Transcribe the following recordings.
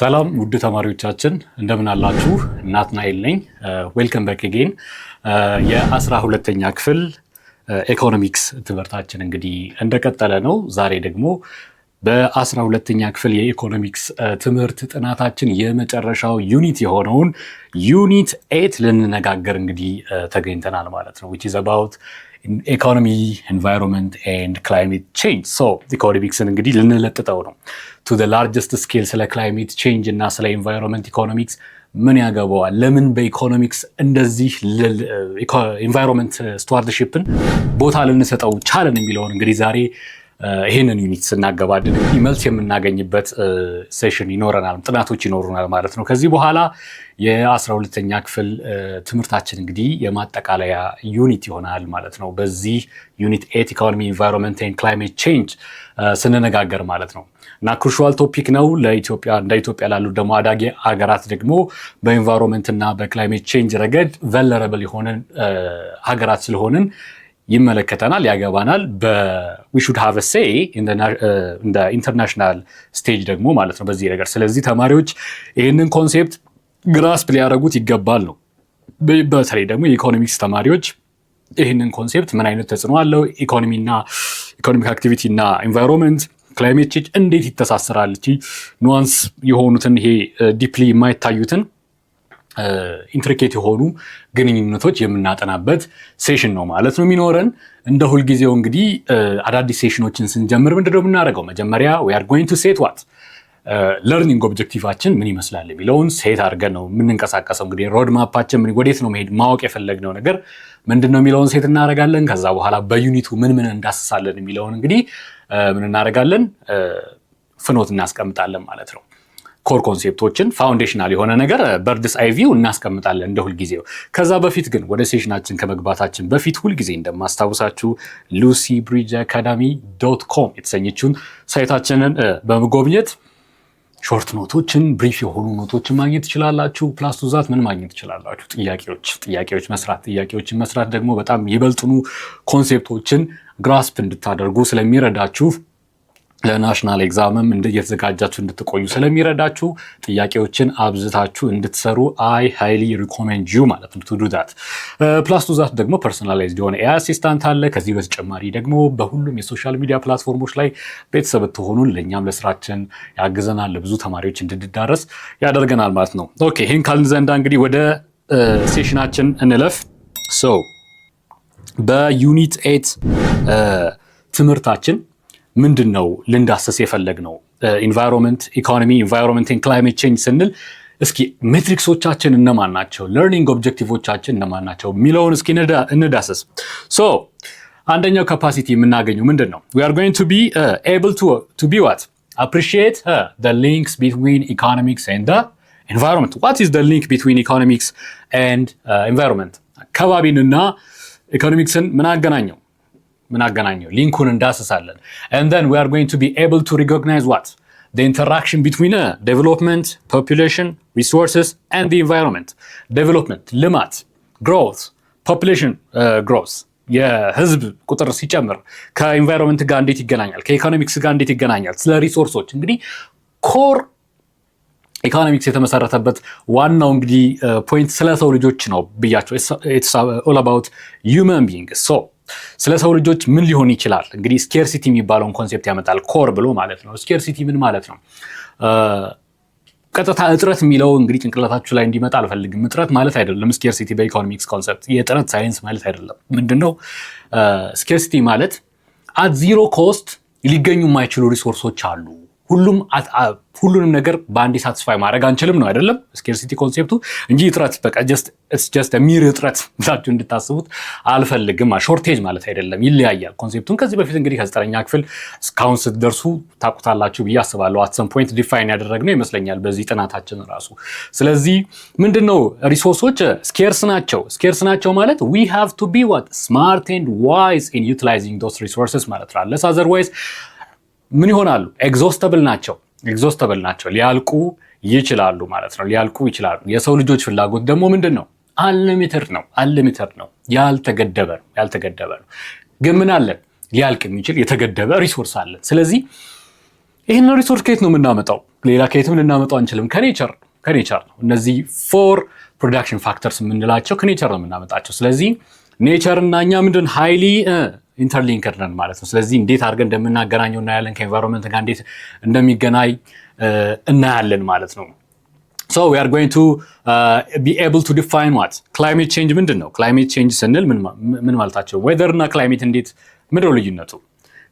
ሰላም ውድ ተማሪዎቻችን እንደምን አላችሁ? ናትናኤል ነኝ። ዌልከም ባክ አጌን። የ12ኛ ክፍል ኢኮኖሚክስ ትምህርታችን እንግዲህ እንደቀጠለ ነው። ዛሬ ደግሞ በ12ኛ ክፍል የኢኮኖሚክስ ትምህርት ጥናታችን የመጨረሻው ዩኒት የሆነውን ዩኒት 8 ልንነጋገር እንግዲህ ተገኝተናል ማለት ነው which is about ኢኮኖሚ ኤንቫይሮንመንት ኤንድ ክላይሜት ቼንጅ። ሶ ኢኮኖሚክስን እንግዲህ ልንለጥጠው ነው ቱ ዘ ላርጀስት ስኬል። ስለ ክላይሜት ቼንጅ እና ስለ ኤንቫይሮንመንት ኢኮኖሚክስ ምን ያገባዋል፣ ለምን በኢኮኖሚክስ እንደዚህ ኤንቫይሮንመንት ስቱዋርድሺፕን ቦታ ልንሰጠው ቻለን የሚለውን እንግዲህ ዛሬ ይሄንን ዩኒት ስናገባድድ እንግዲህ መልስ የምናገኝበት ሴሽን ይኖረናል፣ ጥናቶች ይኖሩናል ማለት ነው። ከዚህ በኋላ የ12ኛ ክፍል ትምህርታችን እንግዲህ የማጠቃለያ ዩኒት ይሆናል ማለት ነው። በዚህ ዩኒት 8 ኢኮኖሚ ኢንቫይሮንመንት ኤንድ ክላይሜት ቼንጅ ስንነጋገር ማለት ነው እና ክሩሻል ቶፒክ ነው ለኢትዮጵያ። እንደ ኢትዮጵያ ላሉ ደግሞ አዳጊ ሀገራት ደግሞ በኢንቫይሮንመንት እና በክላይሜት ቼንጅ ረገድ ቨልነራብል የሆነን ሀገራት ስለሆንን ይመለከተናል፣ ያገባናል። we should have a say in the international stage ደግሞ ማለት ነው በዚህ ነገር። ስለዚህ ተማሪዎች ይህንን ኮንሴፕት ግራስፕ ሊያደርጉት ይገባል ነው። በተለይ ደግሞ የኢኮኖሚክስ ተማሪዎች ይህንን ኮንሴፕት ምን አይነት ተጽዕኖ አለው፣ ኢኮኖሚና ኢኮኖሚክ አክቲቪቲ እና ኢንቫይሮንመንት ክላይሜት ቼንጅ እንዴት ይተሳሰራል፣ ኑዋንስ የሆኑትን ይሄ ዲፕሊ የማይታዩትን ኢንትሪኬት የሆኑ ግንኙነቶች የምናጠናበት ሴሽን ነው ማለት ነው የሚኖረን። እንደ ሁልጊዜው እንግዲህ አዳዲስ ሴሽኖችን ስንጀምር ምንድነው የምናደርገው? መጀመሪያ we are going to set what ለርኒንግ ኦብጀክቲቫችን ምን ይመስላል የሚለውን ሴት አድርገን ነው የምንንቀሳቀሰው። እንግዲህ ሮድ ማፓችን ወዴት ነው መሄድ ማወቅ የፈለግነው ነገር ምንድነው የሚለውን ሴት እናደርጋለን። ከዛ በኋላ በዩኒቱ ምን እንዳስሳለን የሚለውን እንግዲህ ምን እናደርጋለን፣ ፍኖት እናስቀምጣለን ማለት ነው። ኮር ኮንሴፕቶችን ፋውንዴሽናል የሆነ ነገር በርድስ አይ ቪው እናስቀምጣለን እንደ ሁልጊዜው። ከዛ በፊት ግን ወደ ሴሽናችን ከመግባታችን በፊት ሁልጊዜ እንደማስታውሳችሁ lucybridgeacademy.com የተሰኘችውን ሳይታችንን በመጎብኘት ሾርት ኖቶችን፣ ብሪፍ የሆኑ ኖቶችን ማግኘት ትችላላችሁ። ፕላስ ቱ ዛት ምን ማግኘት ትችላላችሁ? ጥያቄዎችን መስራት ደግሞ በጣም ይበልጥኑ ኮንሴፕቶችን ግራስፕ እንድታደርጉ ስለሚረዳችሁ ለናሽናል ኤግዛምም እየተዘጋጃችሁ እንድትቆዩ ስለሚረዳችሁ ጥያቄዎችን አብዝታችሁ እንድትሰሩ አይ ሃይሊ ሪኮሜንድ ዩ ማለት ነው ቱ ዱ ዳት። ፕላስ ቱ ዛት ደግሞ ፐርሶናላይዝድ የሆነ ኤአይ አሲስታንት አለ። ከዚህ በተጨማሪ ደግሞ በሁሉም የሶሻል ሚዲያ ፕላትፎርሞች ላይ ቤተሰብ ትሆኑን ለእኛም ለስራችን ያግዘናል፣ ለብዙ ተማሪዎች እንድንዳረስ ያደርገናል ማለት ነው። ኦኬ ይህን ካልን ዘንዳ እንግዲህ ወደ ሴሽናችን እንለፍ። ሶ በዩኒት 8 ትምህርታችን ምንድነው ልንዳሰስ የፈለግነው? ኢንቫይሮንመንት ኢኮኖሚ ኢንቫይሮንመንት ኤንድ ክላይሜት ቼንጅ ስንል እስኪ ሜትሪክሶቻችን እነማን ናቸው፣ ለርኒንግ ኦብጀክቲቮቻችን እነማን ናቸው የሚለውን እስኪ እንዳሰስ። ሶ አንደኛው ካፓሲቲ የምናገኘው ምንድነው? we are going to be able to be what appreciate the links between economics and the environment. What is the link between economics and environment? ከባቢንና ኢኮኖሚክስን ምን አገናኘው? ሊንኩን እንዳስሳለን። and then we are going to be able to recognize what the interaction between development, population, resources and the environment. development ልማት፣ growth, population growth የህዝብ ቁጥር ሲጨምር ከኢንቫይሮንመንት ጋር እንዴት ይገናኛል፣ ከኢኮኖሚክስ ጋር እንዴት ይገናኛል። ስለ ሪሶርሶች እንግዲህ ኮር ኢኮኖሚክስ የተመሰረተበት ዋናው እንግዲህ ፖይንት ስለ ሰው ልጆች ነው ብያቸው። it's all about human beings. so ስለ ሰው ልጆች ምን ሊሆን ይችላል እንግዲህ ስኬርሲቲ የሚባለውን ኮንሴፕት ያመጣል ኮር ብሎ ማለት ነው። ስኬርሲቲ ምን ማለት ነው? ቀጥታ እጥረት የሚለው እንግዲህ ጭንቅላታችሁ ላይ እንዲመጣ አልፈልግም። እጥረት ማለት አይደለም ስኬርሲቲ በኢኮኖሚክስ ኮንሴፕት የጥረት ሳይንስ ማለት አይደለም። ምንድነው ስኬርሲቲ ማለት? አት ዚሮ ኮስት ሊገኙ የማይችሉ ሪሶርሶች አሉ። ሁሉንም ነገር በአንዴ ሳትስፋይ ማድረግ አንችልም ነው አይደለም ስኬርሲቲ ኮንሴፕቱ እንጂ እጥረት በቃ ጀስት ሚር እጥረት ብላችሁ እንድታስቡት አልፈልግም። ሾርቴጅ ማለት አይደለም፣ ይለያያል ኮንሴፕቱን። ከዚህ በፊት እንግዲህ ከ9ኛ ክፍል እስካሁን ስትደርሱ ታውቁታላችሁ ብዬ አስባለሁ። አት ሰም ፖይንት ዲፋይን ያደረግነው ይመስለኛል በዚህ ጥናታችን ራሱ። ስለዚህ ምንድነው ሪሶርሶች ስኬርስ ናቸው ማለት we have to be what smart and wise in utilizing those resources ማለት ነው። unless otherwise ምን ይሆናሉ? ኤግዞስተብል ናቸው፣ ሊያልቁ ይችላሉ ማለት ነው። የሰው ልጆች ፍላጎት ደግሞ ምንድነው? አንሊሚትድ ነው፣ ያልተገደበ ነው። ግን ምን አለ? ሊያልቅ የሚችል የተገደበ ሪሶርስ አለ። ስለዚህ ይህንን ሪሶርስ ከየት ነው የምናመጣው? ሌላ ከየትም ልናመጣው አንችልም። ከኔቸር ነው። እነዚህ 4 ፕሮዳክሽን ፋክተርስ የምንላቸው ከኔቸር ነው የምናመጣቸው። ስለዚህ ኔቸር እና እኛ ምንድን ሃይሊ ኢንተርሊንክድ ነን ማለት ነው። ስለዚህ እንዴት አድርገን እንደምናገናኘው እናያለን። ከኤንቫይሮንመንት ጋር እንዴት እንደሚገናኝ እናያለን ማለት ነው። So we are going to be able to define what climate change ምንድን ነው? climate change ስንል ምን ማለታቸው? weather እና climate እንዴት ምንድነው ልዩነቱ?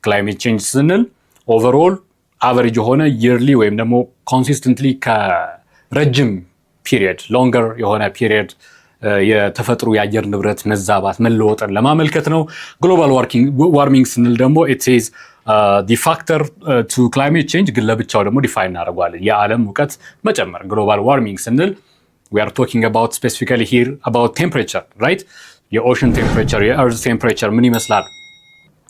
climate change ስንል overall average የሆነ yearly ወይም ደግሞ consistently ከረጅም period longer የሆነ period የተፈጥሮ የአየር ንብረት መዛባት መለወጥን ለማመልከት ነው። ግሎባል ዋርሚንግ ስንል ደግሞ it says the factor to climate change ግን ለብቻው ደግሞ ዲፋይን እናደርገዋለን። የዓለም ሙቀት መጨመር ግሎባል ዋርሚንግ ስንል we are talking about specifically here about temperature, right? የኦሽን ቴምፕሬቸር የእርዝ ቴምፕሬቸር ምን ይመስላል?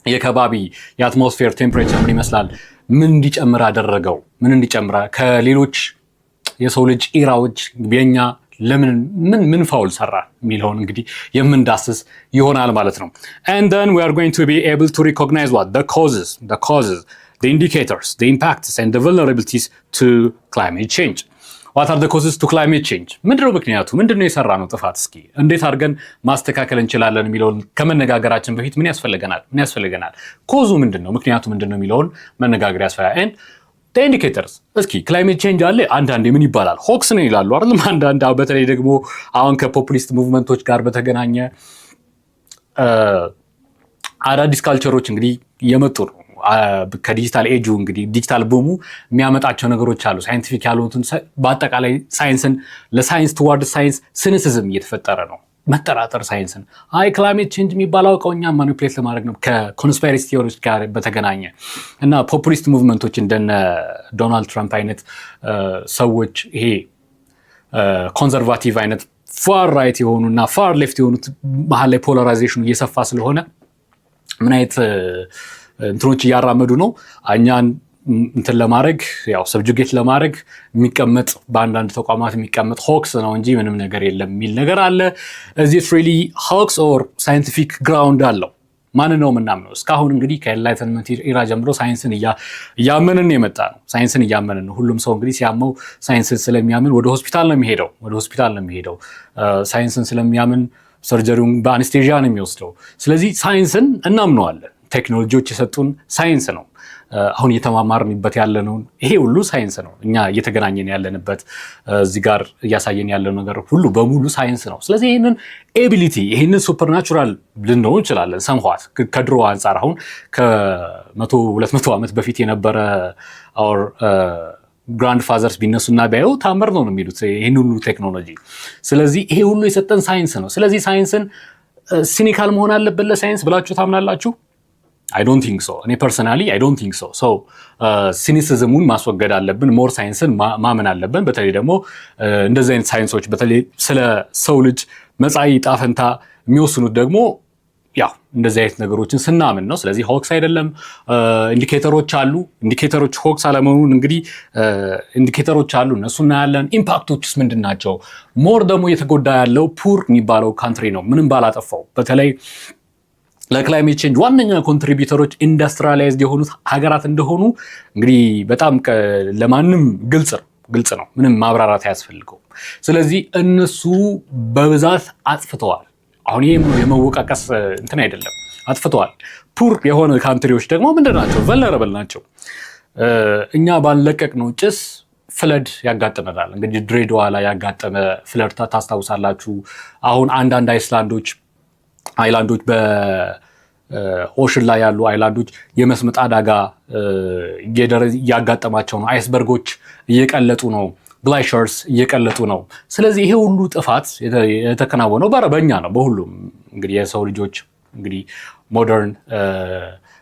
የከባቢ የአትሞስፌር ቴምፕሬቸር ምን ይመስላል? ምን እንዲጨምር አደረገው? ምን እንዲጨምር ከሌሎች የሰው ልጅ ኢራዎች የኛ ምን ፋውል ሰራ የሚለውን እንግዲህ የምንዳስስ ይሆናል ማለት ነው። and then we are going to be able to recognize what the causes, the indicators, the impacts and the vulnerabilities to climate change. what are the causes to climate change? ምንድነው ምክንያቱ? ምንድነው የሰራ ነው ጥፋት? እስኪ እንዴት አድርገን ማስተካከል እንችላለን የሚለውን ከመነጋገራችን በፊት ምን ያስፈልገናል? ኮዙ ምንድነው? ምክንያቱ ምንድነው የሚለውን መነጋገር ያስፈልጋል። the indicators እስኪ ክላይሜት ቼንጅ አለ አንዳንዴ ምን ይባላል ሆክስ ነው ይላሉ አይደል? አንዳንዴ በተለይ ደግሞ አሁን ከፖፑሊስት ሙቭመንቶች ጋር በተገናኘ አዳዲስ ካልቸሮች እንግዲህ የመጡ ነው። ከዲጂታል ኤጁ እንግዲህ ዲጂታል ቡሙ የሚያመጣቸው ነገሮች አሉ። ሳይንቲፊክ ያሉትን በአጠቃላይ ሳይንስን ለሳይንስ ትዋርድ ሳይንስ ሲኒሲዝም እየተፈጠረ ነው። መጠራጠር ሳይንስን ክላይሜት ቼንጅ የሚባለው ቀውኛ ማኒፕሌት ለማድረግ ነው ከኮንስፓይረሲ ቲዮሪዎች ጋር በተገናኘ እና ፖፑሊስት ሙቭመንቶች እንደነ ዶናልድ ትራምፕ አይነት ሰዎች ይሄ ኮንዘርቫቲቭ አይነት ፋር ራይት የሆኑና ፋር ሌፍት የሆኑት መሀል ላይ ፖላራይዜሽኑ እየሰፋ ስለሆነ ምን አይነት እንትኖች እያራመዱ ነው እኛን እንትን ለማድረግ ያው ሰብጁጌት ለማድረግ የሚቀመጥ በአንዳንድ ተቋማት የሚቀመጥ ሆክስ ነው እንጂ ምንም ነገር የለም የሚል ነገር አለ። እዚህ ፍሪሊ ሆክስ ኦር ሳይንቲፊክ ግራውንድ አለው? ማን ነው ምናምነው? እስካሁን እንግዲህ ከኤንላይትመንት ኢራ ጀምሮ ሳይንስን እያመንን የመጣ ነው። ሳይንስን እያመንን ነው። ሁሉም ሰው እንግዲህ ሲያመው ሳይንስን ስለሚያምን ወደ ሆስፒታል ነው የሚሄደው። ሳይንስን ስለሚያምን ሰርጀሪውን በአንስቴዥያ ነው የሚወስደው። ስለዚህ ሳይንስን እናምነዋለን። ቴክኖሎጂዎች የሰጡን ሳይንስ ነው። አሁን እየተማማርንበት ያለነው ይሄ ሁሉ ሳይንስ ነው። እኛ እየተገናኘን ያለንበት እዚህ ጋር እያሳየን ያለው ነገር ሁሉ በሙሉ ሳይንስ ነው። ስለዚህ ይሄንን ኤቢሊቲ ይሄንን ሱፐርናቹራል ልንለው እንችላለን። ሰምኋት ከድሮ አንጻር አሁን ከ100-200 ዓመት በፊት የነበረ አወር ግራንድ ፋዘርስ ቢነሱና ቢያዩ ታምር ነው የሚሉት ይሄን ሁሉ ቴክኖሎጂ። ስለዚህ ይሄ ሁሉ የሰጠን ሳይንስ ነው። ስለዚህ ሳይንስን ሲኒካል መሆን አለበት ለሳይንስ ብላችሁ ታምናላችሁ? I don't think so. እኔ ፐርሰናሊ I don't think so. So ሲኒሲዝሙን ማስወገድ አለብን። ሞር ሳይንስን ማመን አለብን። በተለይ ደግሞ እንደዚህ አይነት ሳይንሶች በተለይ ስለ ሰው ልጅ መጻኢ ዕጣ ፈንታ የሚወስኑት ደግሞ ያው እንደዚህ አይነት ነገሮችን ስናምን ነው። ስለዚህ ሆክስ አይደለም። ኢንዲኬተሮች አሉ። ኢንዲኬተሮች ሆክስ አለመሆኑን እንግዲህ ኢንዲኬተሮች አሉ። እነሱ እናያለን። ኢምፓክቶችስ ምንድን ናቸው? ሞር ደግሞ እየተጎዳ ያለው ፑር የሚባለው ካንትሪ ነው ምንም ባላጠፋው። በተለይ ለክላይሜት ቼንጅ ዋነኛ ኮንትሪቢዩተሮች ኢንዱስትሪያላይዝድ የሆኑት ሀገራት እንደሆኑ እንግዲህ በጣም ለማንም ግልጽ ነው። ምንም ማብራራት አያስፈልገውም። ስለዚህ እነሱ በብዛት አጥፍተዋል። አሁን ይሄ የመወቃቀስ እንትን አይደለም፣ አጥፍተዋል። ፑር የሆነ ካንትሪዎች ደግሞ ምንድን ናቸው? ቨልነረብል ናቸው። እኛ ባንለቀቅ ነው ጭስ ፍለድ ያጋጥመናል። እንግዲህ ድሬዳዋ ላይ ያጋጠመ ፍለድ ታስታውሳላችሁ። አሁን አንዳንድ አይላንዶች በኦሽን ላይ ያሉ አይላንዶች የመስመጥ አደጋ እያጋጠማቸው ነው። አይስበርጎች እየቀለጡ ነው። ግላይሸርስ እየቀለጡ ነው። ስለዚህ ይሄ ሁሉ ጥፋት የተከናወነው በእኛ ነው። በሁሉም እንግዲህ የሰው ልጆች እንግዲህ ሞደርን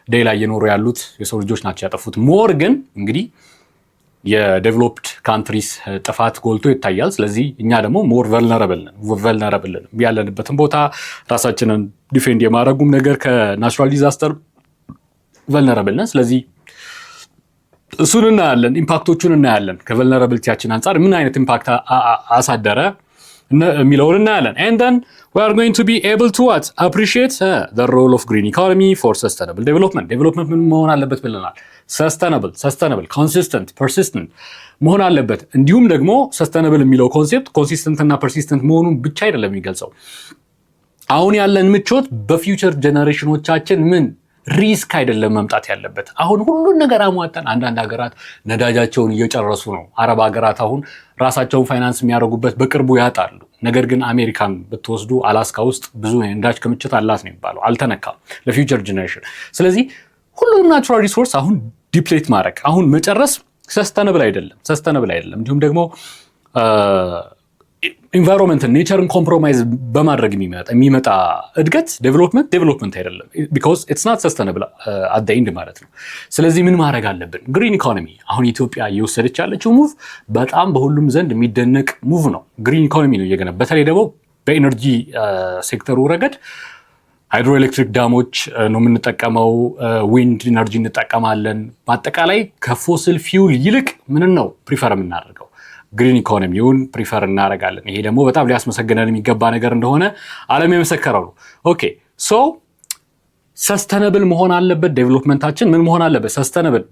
ዴይ ላይ እየኖሩ ያሉት የሰው ልጆች ናቸው ያጠፉት። ሞር ግን እንግዲህ የዴቨሎፕድ ካንትሪስ ጥፋት ጎልቶ ይታያል። ስለዚህ እኛ ደግሞ ሞር ቨልነረብል ያለንበትን ቦታ ራሳችንን ዲፌንድ የማድረጉም ነገር ከናቹራል ዲዛስተር ቨልነረብል ነን። ስለዚህ እሱን እናያለን፣ ኢምፓክቶቹን እናያለን። ከቨልነራቢሊቲያችን አንጻር ምን አይነት ኢምፓክት አሳደረ የሚለውን እናያለን። and then we are going to be able to appreciate the role of green economy for sustainable development ምን መሆን አለበት ብለናል? ሰስተነብል ኮንሲስተንት ፐርሲስተንት መሆን አለበት። እንዲሁም ደግሞ ሰስተነብል የሚለው ኮንሴፕት ኮንሲስተንት እና ፐርሲስተንት መሆኑን ብቻ አይደለም የሚገልጸው። አሁን ያለን ምቾት በፊውቸር ጀነሬሽኖቻችን ምን ሪስክ አይደለም መምጣት ያለበት። አሁን ሁሉን ነገር አሟጠን አንዳንድ ሀገራት ነዳጃቸውን እየጨረሱ ነው። አረብ ሀገራት አሁን ራሳቸውን ፋይናንስ የሚያደርጉበት በቅርቡ ያጣሉ። ነገር ግን አሜሪካን ብትወስዱ አላስካ ውስጥ ብዙ ነዳጅ ክምችት አላት ነው የሚባለው፣ አልተነካም ለፊውቸር ጀነሬሽን። ስለዚህ ሁሉንም ናቹራል ሪሶርስ አሁን ዲፕሌት ማድረግ አሁን መጨረስ ሰስተነብል አይደለም። እንዲሁም ደግሞ ኢንቫይሮንመንትን ኔቸርን ኮምፕሮማይዝ በማድረግ የሚመጣ እድገት ዴቨሎፕመንት አይደለም። ቢኮዝ ኢትስ ናት ሰስተነብል አት ዘ ኤንድ ማለት ነው። ስለዚህ ምን ማድረግ አለብን? ግሪን ኢኮኖሚ አሁን ኢትዮጵያ እየወሰደች ያለችው ሙቭ በጣም በሁሉም ዘንድ የሚደነቅ ሙቭ ነው። ግሪን ኢኮኖሚ ነው እየገነባ በተለይ ደግሞ በኤነርጂ ሴክተሩ ረገድ ሃይድሮኤሌክትሪክ ዳሞች ነው የምንጠቀመው፣ ዊንድ ኢነርጂ እንጠቀማለን። በአጠቃላይ ከፎሲል ፊውል ይልቅ ምንን ነው ፕሪፈር የምናደርገው? ግሪን ኢኮኖሚውን ፕሪፈር እናደርጋለን። ይሄ ደግሞ በጣም ሊያስመሰግነን የሚገባ ነገር እንደሆነ ዓለም የመሰከረው ነው። ኦኬ ሶ ሰስተነብል መሆን አለበት ዴቨሎፕመንታችን። ምን መሆን አለበት? ሰስተነብል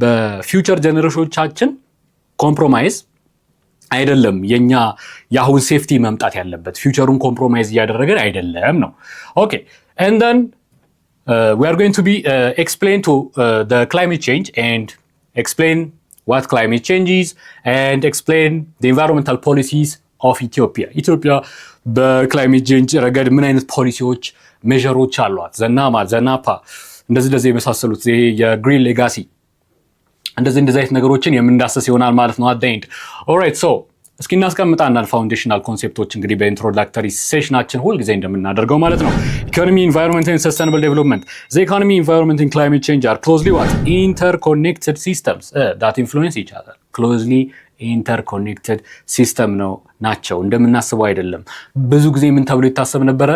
በፊውቸር ጀነሬሽኖቻችን ኮምፕሮማይዝ አይደለም። የኛ የአሁን ሴፍቲ መምጣት ያለበት ፊውቸሩን ኮምፕሮማይዝ እያደረገን አይደለም ነው። ኦኬ and then we are going to be explain to the climate change and explain what climate change is and explain the environmental policies of Ethiopia. ኢትዮጵያ በክላይሜት ቼንጅ ረገድ ምን አይነት ፖሊሲዎች ሜዥሮች አሏት? ዘናፓ እንደዚህ የመሳሰሉት የግሪን ሌጋሲ እንደዚህ አይነት ነገሮችን የምንዳሰስ ይሆናል ማለት ነው። አዳይንድ ኦልራይት ሶ እስኪ እናስቀምጣናል ፋውንዴሽናል ኮንሴፕቶች እንግዲህ በኢንትሮዳክተሪ ሴሽናችን ሁል ጊዜ እንደምናደርገው ማለት ነው። ኢኮኖሚ ኢንቫይሮንመንት ኤንድ ሰስቴይነብል ዴቨሎፕመንት ዘ ኢኮኖሚ ኢንቫይሮንመንት ኤንድ ክላይሜት ቼንጅ አር ክሎዝሊ ዋት ኢንተርኮኔክትድ ሲስተምስ ዳት ኢንፍሉዌንስ ኢች አዘር። ክሎዝሊ ኢንተርኮኔክትድ ሲስተም ነው ናቸው። እንደምናስበው አይደለም። ብዙ ጊዜ ምን ተብሎ ይታሰብ ነበረ?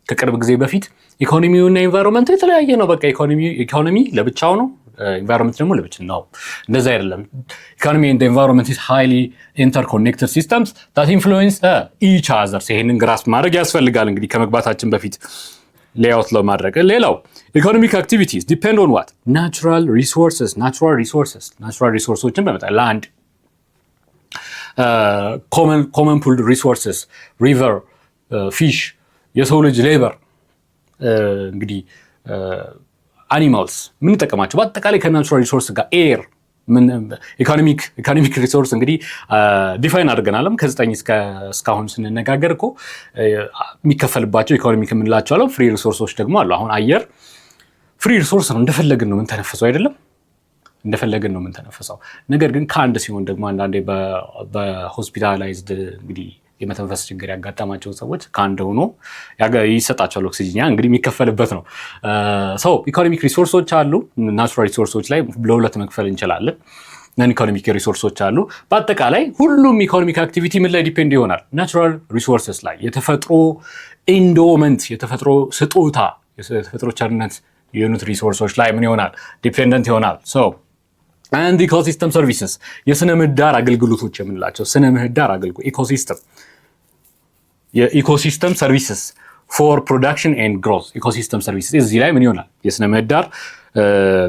ከቅርብ ጊዜ በፊት ኢኮኖሚውና ኢንቫይሮንመንት የተለያየ ነው። በቃ ኢኮኖሚ ለብቻው ነው፣ ኢንቫይሮንመንት ደግሞ ለብቻው ነው። እንደዛ አይደለም። ኢኮኖሚ ኤንድ ኢንቫይሮንመንት ኢዝ ሃይሊ ኢንተርኮኔክትድ ሲስተምስ ዳት ኢንፍሉዌንስ ኢች አዘር። ይሄንን ግራስፕ ማድረግ ያስፈልጋል እንግዲህ ከመግባታችን በፊት ሌአውት ለማድረግ። ሌላው ኢኮኖሚክ አክቲቪቲስ ዲፔንድ ኦን ዋት ናቹራል ሪሶርሶችን በመጣ ላንድ፣ ኮመን ፑልድ ሪሶርስስ፣ ሪቨር፣ ፊሽ፣ የሰው ልጅ ሌበር፣ እንግዲህ አኒማልስ የምንጠቀማቸው በአጠቃላይ ከናቹራል ሪሶርስ ጋር ኤር ኢኮኖሚክ ሪሶርስ እንግዲህ ዲፋይን አድርገናለም። ከ9 እስካሁን ስንነጋገር እኮ የሚከፈልባቸው ኢኮኖሚክ የምንላቸው አለ። ፍሪ ሪሶርሶች ደግሞ አሉ። አሁን አየር ፍሪ ሪሶርስ ነው፣ እንደፈለግን ነው የምንተነፍሰው አይደለም? እንደፈለግን ነው የምንተነፍሰው። ነገር ግን ከአንድ ሲሆን ደግሞ አንዳንዴ በሆስፒታላይዝድ እንግዲህ የመተንፈስ ችግር ያጋጠማቸው ሰዎች ከአንድ ሆኖ ይሰጣቸዋል ኦክሲጅን። ያ እንግዲህ የሚከፈልበት ነው። ሰው ኢኮኖሚክ ሪሶርሶች አሉ። ናቹራል ሪሶርሶች ላይ ለሁለት መክፈል እንችላለን። ነን ኢኮኖሚክ ሪሶርሶች አሉ። በአጠቃላይ ሁሉም ኢኮኖሚክ አክቲቪቲ ምን ላይ ዲፔንድ ይሆናል? ናቹራል ሪሶርስስ ላይ። የተፈጥሮ ኢንዶመንት፣ የተፈጥሮ ስጦታ፣ የተፈጥሮ ቸርነት የሆኑት ሪሶርሶች ላይ ምን ይሆናል? ዲፔንደንት ይሆናል። አንድ ኢኮሲስተም ሰርቪስስ የስነ ምህዳር አገልግሎቶች የምንላቸው ስነ ምህዳር አገልግሎት የኢኮሲስተም ሰርቪስስ ፎር ፕሮዳክሽን ኤንድ ግሮዝ ኢኮሲስተም ሰርቪስስ እዚህ ላይ ምን ይሆናል? የስነ ምህዳር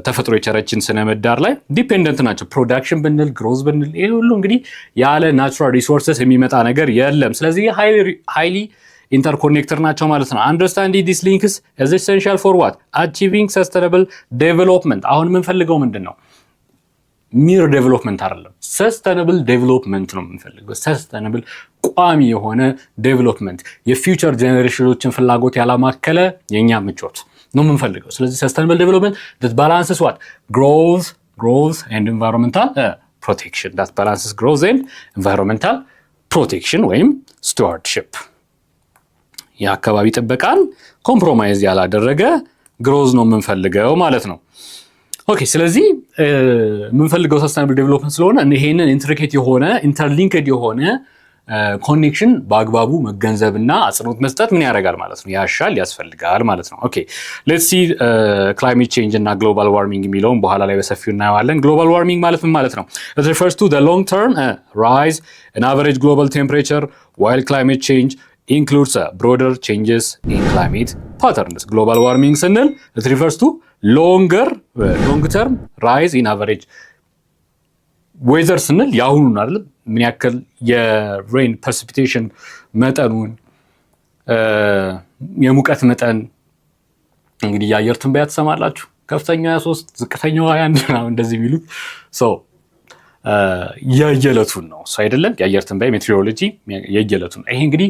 ተፈጥሮ የቸረችን ስነ ምህዳር ላይ ዲፔንደንት ናቸው። ፕሮዳክሽን ብንል ግሮዝ ብንል ይሄ ሁሉ እንግዲህ ያለ ናቹራል ሪሶርስስ የሚመጣ ነገር የለም። ስለዚህ ሃይሊ ኢንተርኮኔክተር ናቸው ማለት ነው። አንደርስታንዲንግ ዲስ ሊንክስ ኢዝ ኤሰንሻል ፎር ዋት አቺቪንግ ሰስቴይነብል ዴቨሎፕመንት። አሁን የምንፈልገው ምንድን ነው? ሚር ዴቨሎፕመንት አይደለም፣ ሰስተነብል ዴቨሎፕመንት ነው የምንፈልገው። ሰስተነብል ቋሚ የሆነ ዴቨሎፕመንት፣ የፊውቸር ጄኔሬሽኖችን ፍላጎት ያላማከለ የኛ ምቾት ነው የምንፈልገው። ስለዚህ ሰስተነብል ዴቨሎፕመንት that balances what growth and environmental protection that balances growth and environmental protection ወይም stewardship የአካባቢ ጥበቃን ኮምፕሮማይዝ ያላደረገ ግሮዝ ነው የምንፈልገው ማለት ነው። ኦኬ ስለዚህ የምንፈልገው ሰስቴይነብል ዴቨሎፕመንት ስለሆነ ይሄንን ኢንትሪኬት የሆነ ኢንተርሊንክድ የሆነ ኮኔክሽን በአግባቡ መገንዘብና አጽንኦት መስጠት ምን ያደርጋል ማለት ነው? ያስፈልጋል ማለት ነው። ኦኬ ሌትስ ሲ ክላይሜት ቼንጅ እና ግሎባል ዋርሚንግ የሚለውን በኋላ ላይ በሰፊው እናየዋለን። ግሎባል ዋርሚንግ ማለት ምን ማለት ነው? It refers to the long term rise in average global temperature while climate change includes broader changes in climate patterns. Global warming ስንል it refers to long term rise in average weather ስንል ያሁኑን አይደል ምን ያክል የሬን precipitation መጠኑን የሙቀት መጠን እንግዲህ የአየር ትንበያ ተሰማላችሁ ከፍተኛው 23 ዝቅተኛው 21 ነው እንደዚህ የሚሉት የየለቱን ነው አይደለም የአየር ትንበያ ሜትሮሎጂ የየለቱን ይሄ እንግዲህ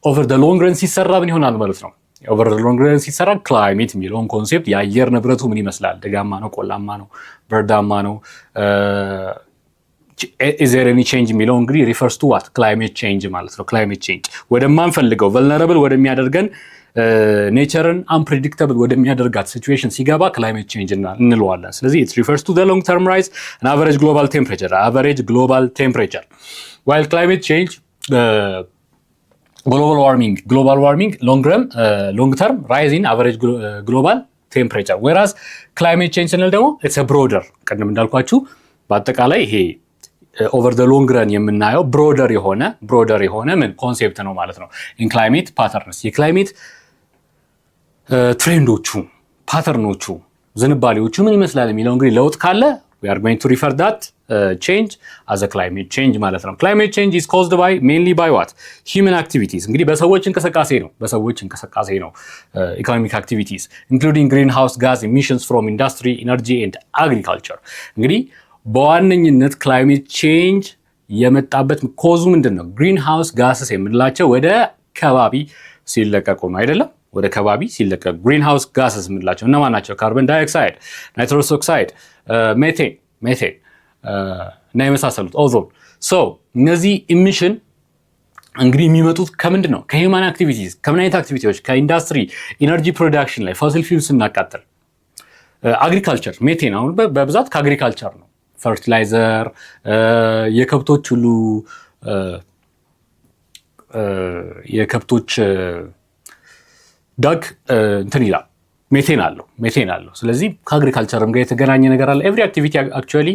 over the long run ሲሰራ ምን ይሆናል ማለት ነው over the long run ሲሰራ climate የሚለውን ኮንሴፕት የአየር ንብረቱ ምን ይመስላል ደጋማ ነው ቆላማ ነው በርዳማ ነው is there any change የሚለው እንግዲህ refers to what climate change ማለት ነው climate change ወደማንፈልገው vulnerable ወደሚያደርገን ኔቸርን unpredictable ወደሚያደርጋት ሲቹዌሽን ሲገባ climate change እንለዋለን ስለዚህ it refers to the long term rise in average global temperature while climate change global warming long term rise in average global temperature whereas climate change ስንል ደግሞ it's a broader ቀደም እንዳልኳችሁ በአጠቃላይ ይሄ over the long run የምናየው broader የሆነ ምን ኮንሴፕት ነው ማለት ነው in climate patterns የክላይሜት ትሬንዶቹ ፓተርኖቹ ዝንባሌዎቹ ምን ይመስላል የሚለው እንግዲህ ለውጥ ካለ we are going to refer that change as a climate change ማለት ነው climate change is caused by mainly by what human activities እንግዲህ በሰዎች እንቅስቃሴ ነው economic activities including greenhouse gas emissions from industry energy and agriculture እንግዲህ በዋነኝነት climate change የመጣበት ኮዙ ምንድነው greenhouse gases የምንላቸው ወደ ከባቢ ሲለቀቁ ነው አይደለም ወደ ከባቢ ሲለቀቁ greenhouse gases የምንላቸው እነማን ናቸው carbon dioxide nitrous oxide methane እና የመሳሰሉት ozone so እነዚህ emission እንግዲህ የሚመጡት ከምንድነው ከhuman activities ከምን አይነት አክቲቪቲዎች ከኢንዱስትሪ ኢነርጂ ፕሮዳክሽን ላይ fossil fuels እናቃጥል agriculture methane አሁን በብዛት ከአግሪካልቸር ነው ፈርቲላይዘር የከብቶች ሁሉ የከብቶች ዳግ እንትን ይላል ሜቴን አለው ስለዚህ ከአግሪካልቸርም ጋር የተገናኘ ነገር አለ ኤቭሪ አክቲቪቲ አክቹአሊ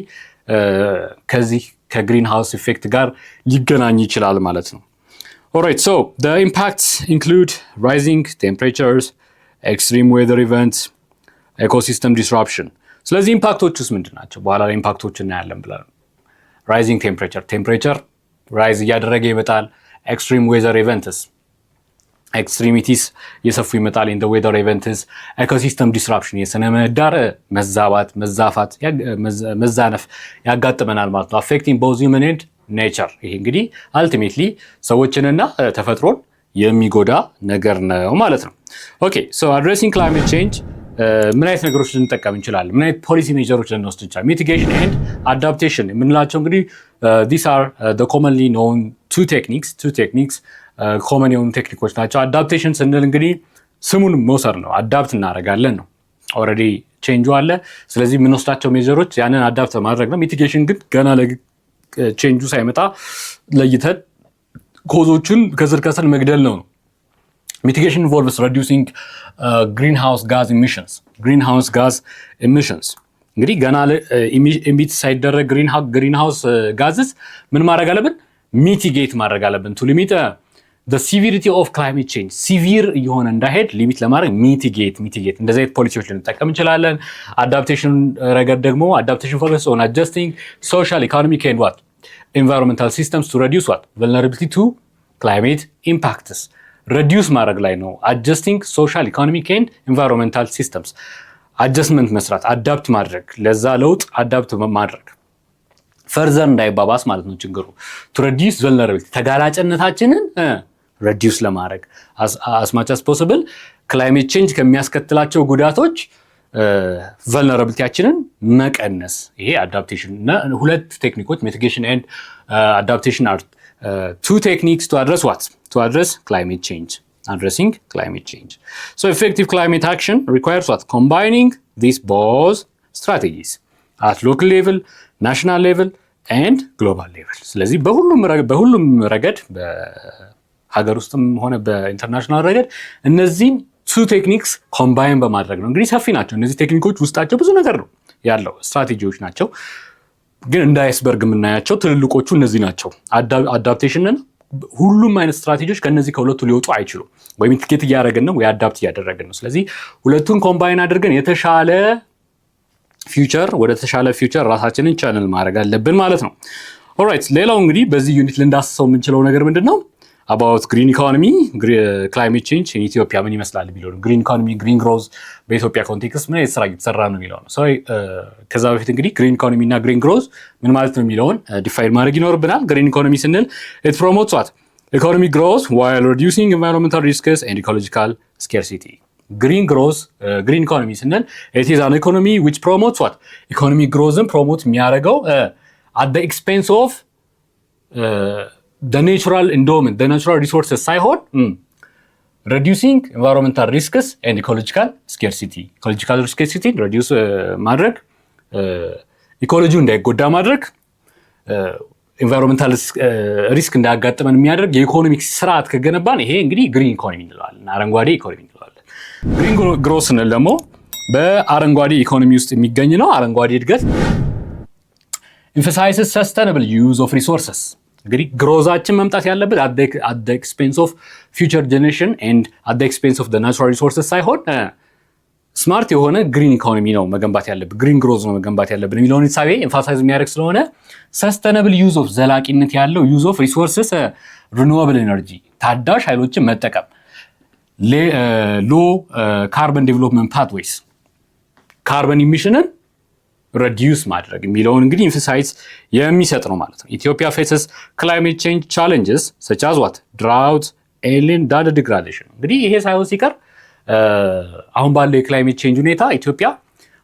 ከዚህ ከግሪን ሃውስ ኢፌክት ጋር ሊገናኝ ይችላል ማለት ነው alright so the impacts include rising temperatures extreme weather events ecosystem disruption ስለዚህ ኢምፓክቶቹስ ምንድናቸው በኋላ ላይ ኢምፓክቶች እናያለን ብለን rising temperature rise እያደረገ ይመጣል extreme weather events extremities የሰፉ ይመጣል in the weather events ecosystem disruption የስነ ምህዳር መዛፋት መዛነፍ ያጋጥመናል ማለት ነው affecting both human and nature ይሄ እንግዲህ ultimately ሰዎችንና ተፈጥሮን የሚጎዳ ነገር ነው ማለት ነው okay so addressing climate change ምን አይነት ነገሮች ልንጠቀም እንችላለን ምን አይነት ፖሊሲ ሜጀሮች ልንወስድ እንችላለን mitigation and adaptation የምንላቸው እንግዲህ these are the commonly known two techniques common የሆኑ ቴክኒኮች ናቸው adaptation ስንል እንግዲህ ስሙን መውሰድ ነው አዳፕት እናደርጋለን ነው already change አለ ስለዚህ የምንወስዳቸው ሜጀሮች ያንን አዳፕት ማድረግ ነው mitigation ግን ገና change ሳይመጣ ለይተን ኮዞቹን ከስር መግደል ነው mitigation involves reducing greenhouse gas emissions እንግዲህ ገና ኢሚት ሳይደረግ greenhouse gases ምን ማድረግ አለብን mitigate ማድረግ አለብን to limit the severity of climate change severe የሆነ እንዳይሄድ ሊሚት ለማድረግ mitigate እንደዚህ አይነት ፖሊሲዎች ልንጠቀም እንችላለን adaptation ረገድ ደግሞ adaptation focuses on adjusting social economic and what environmental systems to reduce what vulnerability to climate impacts reduce ማድረግ ላይ ነው adjusting social economic and environmental systems adjustment መስራት adapt ማድረግ ለዛ ለውጥ adapt ማድረግ further እንዳይባባስ ማለት ነው ችግሩ to reduce vulnerability ተጋላጭነታችንን reduce ለማድረግ as much as possible climate change ከሚያስከትላቸው ጉዳቶች vulnerabilityያችንን መቀነስ ይሄ adaptation እና ሁለት ቴክኒኮች mitigation and adaptation are two techniques to address what to address climate change addressing climate change so effective climate action requires what combining these both strategies at local level national level and global level ስለዚህ በሁሉም ረገድ በሀገር ውስጥም ሆነ በኢንተርናሽናል ረገድ እነዚህ two techniques combine በማድረግ ነው እንግዲህ ሰፊ ናቸው እነዚህ ቴክኒኮች ውስጣቸው ብዙ ነገር ነው ያለው ስትራቴጂዎች ናቸው ግን እንደ አይስበርግ የምናያቸው ትልልቆቹ እነዚህ ናቸው adaptation ሁሉም አይነት ስትራቴጂዎች ከነዚህ ከሁለቱ ሊወጡ አይችሉም። ወይ ሚቲጌት እያደረግን ነው ወይ አዳፕት እያደረግን ነው። ስለዚህ ሁለቱን ኮምባይን አድርገን የተሻለ ፊውቸር ወደ ተሻለ ፊውቸር ራሳችንን ቻነል ማድረግ አለብን ማለት ነው። ኦልራይት ሌላው እንግዲህ በዚህ ዩኒት ልንዳስሰው የምንችለው ነገር ምንድነው? አባውት ግሪን ኢኮኖሚ ክላይሜት ቼንጅ ኢን ኢትዮጵያ ምን ይመስላል የሚለው ነው። ግሪን ኢኮኖሚ ግሪን ግሮዝ በኢትዮጵያ ኮንቴክስት ምን ስራ እየተሰራ ነው የሚለው ነው። ከዛ በፊት እንግዲህ ግሪን ኢኮኖሚ እና ግሪን ግሮዝ ምን ማለት ነው የሚለውን ዲፋይን ማድረግ ይኖርብናል። ግሪን ኢኮኖሚ ስንል ኢት ፕሮሞትስ ዋት ኢኮኖሚክ ግሮዝ ዋይል ሪዲዩሲንግ ኤንቫይሮንመንታል ሪስክስ ኤንድ ኢኮሎጂካል ስኬርሲቲ። ግሪን ግሮዝ ግሪን ኢኮኖሚ ስንል ኢት ኢዝ አን ኢኮኖሚ ዊች ፕሮሞትስ ዋት ኢኮኖሚክ ግሮዝን ፕሮሞት የሚያደርገው at the expense of the natural endowment, the natural resources ሳይሆን reducing environmental risks and ecological scarcity. ecological scarcity reduce ማድረግ ኢኮሎጂው እንዳይጎዳ ማድረግ environmental risk እንዳያጋጥመን የሚያደርግ የኢኮኖሚክ ስርዓት ከገነባን ይሄ እንግዲህ ግሪን ኢኮኖሚ እንለዋለን፣ አረንጓዴ ኢኮኖሚ እንለዋለን። ግሪን ግሮዝ ስንል ደግሞ በአረንጓዴ ኢኮኖሚ ውስጥ የሚገኝ ነው። አረንጓዴ እድገት emphasizes sustainable use of resources. እንግዲህ ግሮዛችን መምጣት ያለበት at the expense of future generation and at the expense of the natural resources ሳይሆን ስማርት የሆነ ግሪን ኢኮኖሚ ነው መገንባት ያለብን፣ ግሪን ግሮዝ ነው መገንባት ያለብን የሚለውን ሂሳቤ ኤምፋሳይዝ የሚያደርግ ስለሆነ ሰስተነብል ዩዝ ኦፍ ዘላቂነት ያለው ዩዝ ኦፍ ሪሶርስስ ሪኒዌብል ኤነርጂ ታዳሽ ኃይሎችን መጠቀም ሎ ካርበን ዴቨሎፕመንት ፓትዌይስ ካርበን ኢሚሽንን reduce ማድረግ የሚለውን እንግዲህ ኤምፋሳይዝ የሚሰጥ ነው ማለት ነው። ኢትዮጵያ faces climate change challenges such as what drought and data degradation። እንግዲህ ይሄ ሳይሆን ሲቀር አሁን ባለው የክላይሜት ቼንጅ ሁኔታ ኢትዮጵያ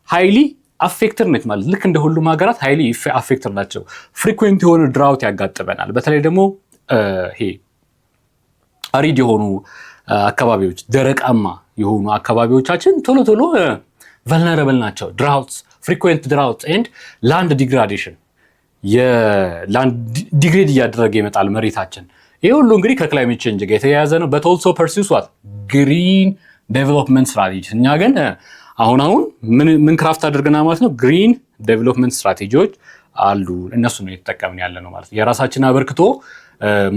ሃይሊ አፌክትድ ነች ማለት ልክ እንደ ሁሉም ሀገራት ሃይሊ አፌክትድ ናቸው። ፍሪኩዌንት የሆነ ድራውት ያጋጥመናል። በተለይ ደግሞ ይሄ አሪድ የሆኑ አካባቢዎች ደረቃማ የሆኑ አካባቢዎቻችን ቶሎ ቶሎ vulnerable ናቸው። ድራውትስ frequent drought and land degradation የላንድ ዲግሬድ እያደረገ ይመጣል መሬታችን። ይሄ ሁሉ እንግዲህ ከክላይሜት ቼንጅ ጋር የተያያዘ ነው። but also pursues what green development strategies። እኛ ግን አሁን ምን ክራፍት አድርገና ማለት ነው ግሪን ዴቨሎፕመንት ስትራቴጂዎች አሉ። እነሱ ነው የተጠቀምን ያለ ነው ማለት ነው። የራሳችን አበርክቶ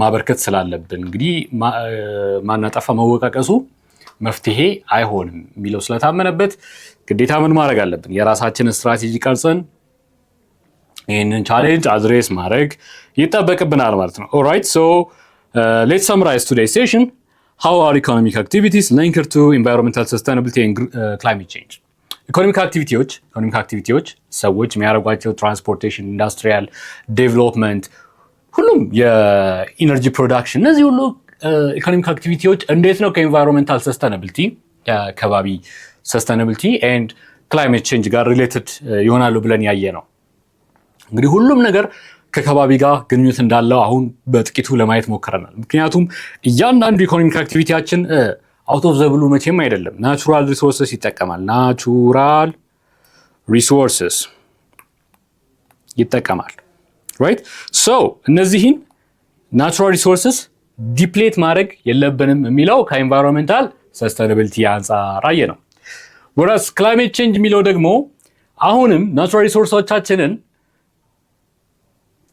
ማበርከት ስላለብን እንግዲህ ማናጠፋ መወቃቀሱ መፍትሄ አይሆንም የሚለው ስለታመነበት ግዴታ ምን ማድረግ አለብን? የራሳችንን ስትራቴጂ ቀርጸን ይህንን ቻሌንጅ አድሬስ ማድረግ ይጠበቅብናል ማለት ነው። ኦልራይት ሶ ሌትስ ሰምራይዝ ቱዴይስ ሴሽን ሃው አር ኢኮኖሚክ አክቲቪቲስ ሊንክድ ቱ ኢንቫይሮንመንታል ሰስቴናቢሊቲ ኤንድ ክላይሜት ቼንጅ። ኢኮኖሚክ አክቲቪቲዎች ሰዎች የሚያደርጓቸው ትራንስፖርቴሽን፣ ኢንዱስትሪያል ዴቨሎፕመንት፣ ሁሉም የኢነርጂ ፕሮዳክሽን፣ እነዚህ ሁሉ ኢኮኖሚክ አክቲቪቲዎች እንዴት ነው ከኢንቫይሮንመንታል ሰስቴናቢሊቲ ከባቢ ሰስቴናቢሊቲ ኤንድ ክላይሜት ቼንጅ ጋር ሪሌትድ ይሆናሉ ብለን ያየ ነው። እንግዲህ ሁሉም ነገር ከከባቢ ጋር ግንኙነት እንዳለው አሁን በጥቂቱ ለማየት ሞክረናል። ምክንያቱም እያንዳንዱ ኢኮኖሚክ አክቲቪቲያችን አውት ኦፍ ዘ ብሉ መቼም አይደለም ናቹራል ሪሶርስስ ይጠቀማል። ናቹራል ሪሶርስስ ይጠቀማል። ራይት ሶ እነዚህን ናቹራል ሪሶርስስ ዲፕሌት ማድረግ የለብንም የሚለው ከኢንቫይሮንመንታል ሰስቴናቢሊቲ አንጻር አየ ነው። ወራስ ክላይሜት ቼንጅ የሚለው ደግሞ አሁንም ናቹራል ሪሶርሶቻችንን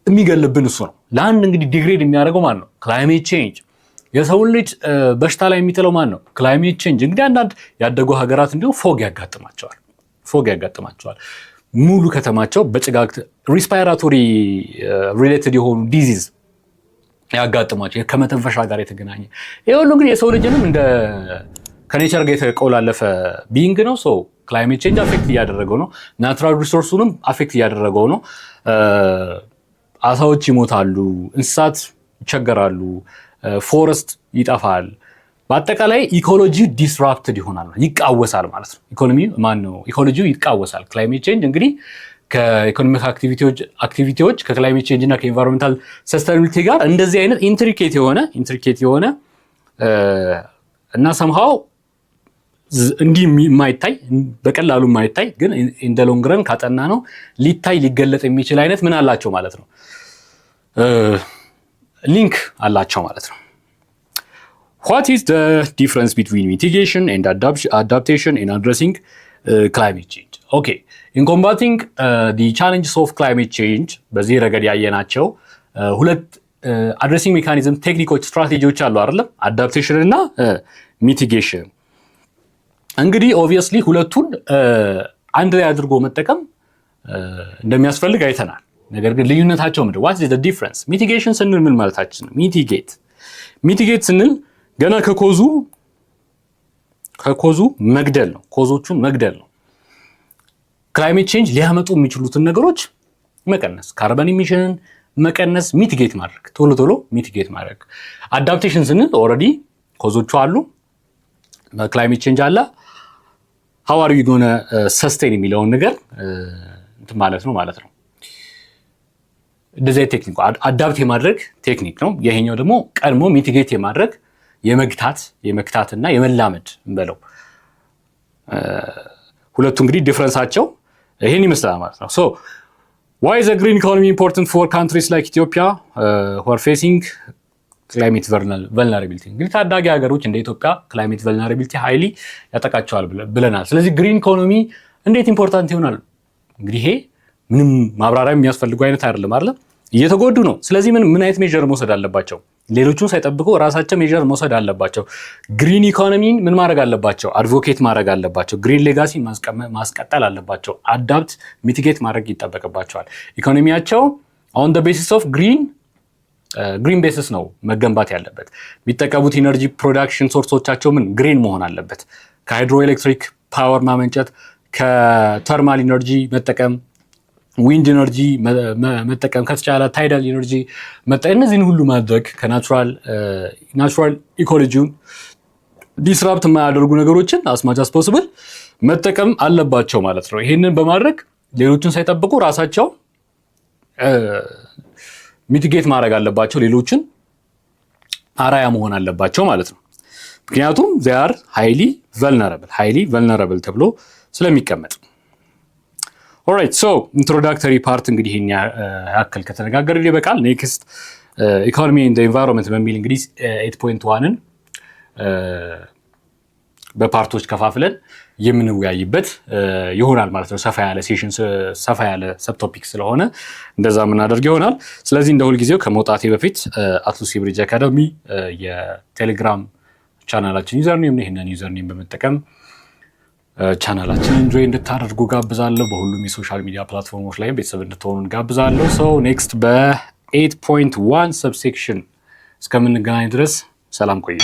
የሚገልብን እሱ ነው። ለአንድ እንግዲህ ዲግሬድ የሚያደርገው ማን ነው? ክላይሜት ቼንጅ። የሰውን ልጅ በሽታ ላይ የሚጥለው ማን ነው? ክላይሜት ቼንጅ። እንግዲህ አንዳንድ ያደጉ ሀገራት እንዲሁ ፎግ ያጋጥማቸዋል። ሙሉ ከተማቸው በጭጋግ ሪስፓይራቶሪ ሪሌትድ የሆኑ ዲዚዝ ያጋጥማቸው ከመተንፈሻ ጋር የተገናኘ ይሄ ሁሉ እንግዲህ የሰው ልጅንም እንደ ከኔቸር ጋር የተቆላለፈ ቢንግ ነው። ሶ ክላይሜት ቼንጅ አፌክት እያደረገው ነው። ናቹራል ሪሶርሱንም አፌክት እያደረገው ነው። አሳዎች ይሞታሉ፣ እንስሳት ይቸገራሉ፣ ፎረስት ይጠፋል። በአጠቃላይ ኢኮሎጂ ዲስራፕትድ ይሆናል፣ ይቃወሳል ማለት ነው። ኢኮሎጂው ይቃወሳል። ክላይሜት ቼንጅ እንግዲህ ከኢኮኖሚክ አክቲቪቲዎች ከክላይሜት ቼንጅ እና ከኢንቫይሮንመንታል ሰስቴናቢሊቲ ጋር እንደዚህ አይነት ኢንትሪኬት የሆነ እና ሰምሃው እንዲህ የማይታይ በቀላሉ የማይታይ ግን ኢን ዘ ሎንግ ረን ካጠና ነው ሊታይ ሊገለጥ የሚችል አይነት ምን አላቸው ማለት ነው፣ ሊንክ አላቸው ማለት ነው። What is the difference between mitigation and adaptation in addressing climate change? Okay, in combating the challenges of climate change በዚህ ረገድ ያየናቸው ሁለት አድሬሲንግ ሜካኒዝም ቴክኒኮች፣ ስትራቴጂዎች አሉ አይደለም? አዳፕቴሽን እና ሚቲጌሽን። እንግዲህ ኦብቪየስሊ ሁለቱን አንድ ላይ አድርጎ መጠቀም እንደሚያስፈልግ አይተናል። ነገር ግን ልዩነታቸው ምንድን? ዋት ኢዝ ዘ ዲፍረንስ? ሚቲጌሽን ስንል ምን ማለታችን ነው? ሚቲጌት ስንል ገና ከኮዙ መግደል ነው። ኮዞቹን መግደል ነው። ክላይሜት ቼንጅ ሊያመጡ የሚችሉትን ነገሮች መቀነስ፣ ካርበን ኢሚሽንን መቀነስ፣ ሚቲጌት ማድረግ፣ ቶሎ ሚቲጌት ማድረግ። አዳፕቴሽን ስንል ኦልሬዲ ኮዞቹ አሉ፣ ክላይሜት ቼንጅ አለ፣ ሃው አር ዩ ጎነ ሰስቴን የሚለውን ነገር እንትን ማለት ነው። እንደዚህ ቴክኒክ አዳፕት የማድረግ ቴክኒክ ነው። ይሄኛው ደግሞ ቀድሞ ሚቲጌት የማድረግ የመክታትና የመላመድ እንበለው። ሁለቱ እንግዲህ ዲፍረንሳቸው ይሄን ይመስላል ማለት ነው። ሶ why is a green economy important for countries like Ethiopia who are facing climate vulnerability? እንግዲህ ታዳጊ ሀገሮች እንደ ኢትዮጵያ climate vulnerability highly ያጠቃቸዋል ብለናል። ስለዚህ ግሪን ኢኮኖሚ እንዴት ኢምፖርታንት ይሆናል? እንግዲህ ይሄ ምንም ማብራሪያ የሚያስፈልገው አይነት አይደለም አይደል? እየተጎዱ ነው። ስለዚህ ምን አይነት ሜጀር መውሰድ አለባቸው? ሌሎቹን ሳይጠብቁ ራሳቸው ሜጀር መውሰድ አለባቸው። ግሪን ኢኮኖሚን ምን ማድረግ አለባቸው? አድቮኬት ማድረግ አለባቸው። ግሪን ሌጋሲን ማስቀጠል አለባቸው። አዳፕት ሚቲጌት ማድረግ ይጠበቅባቸዋል። ኢኮኖሚያቸው ኦን ዘ ቤሲስ ኦፍ ግሪን ቤሲስ ነው መገንባት ያለበት። የሚጠቀሙት ኢነርጂ ፕሮዳክሽን ሶርሶቻቸው ግሪን መሆን አለበት። ከሃይድሮ ኤሌክትሪክ ፓወር ማመንጨት፣ ከተርማል ኢነርጂ መጠቀም፣ ዊንድ ኢነርጂ መጠቀም ከተቻለ ታይዳል ኢነርጂ መጠቀም፣ እነዚህን ሁሉ ማድረግ ናቹራል ኢኮሎጂውን ዲስራፕት የማያደርጉ ነገሮችን አስማች አስ ፖስብል መጠቀም አለባቸው ማለት ነው። ይሄንን በማድረግ ሌሎችን ሳይጠብቁ ራሳቸው ሚቲጌት ማድረግ አለባቸው። ሌሎችን አራያ መሆን አለባቸው ማለት ነው። ምክንያቱም they are highly vulnerable ተብሎ ስለሚቀመጥ። ኦልራይት ሶ ኢንትሮዳክተሪ ፓርት እንግዲህ ይሄን ያክል ከተነጋገርን ይበቃል። ኔክስት ኢኮኖሚ ኤንድ ኤንቫይሮንመንት በሚል እንግዲህ 8.1ን በፓርቶች ከፋፍለን የምንወያይበት ይሆናል ማለት ነው። ሰፋ ያለ ሴሽን፣ ሰፋ ያለ ሰብቶፒክ ስለሆነ እንደዛ የምናደርግ ይሆናል። ስለዚህ እንደ ሁልጊዜው ከመውጣቴ በፊት አትሉሲ ብሪጅ አካዳሚ የቴሌግራም ቻናላችን ዩዘርኔም ነው። ይሄንን ዩዘርኔም በመጠቀም ቻናላችንን ጆይን እንድታደርጉ ጋብዛለሁ። በሁሉም የሶሻል ሚዲያ ፕላትፎርሞች ላይ ቤተሰብ እንድትሆኑ ጋብዛለሁ። ሶ ኔክስት በ8.1 ሰብሴክሽን እስከምንገናኝ ድረስ ሰላም ቆዩ።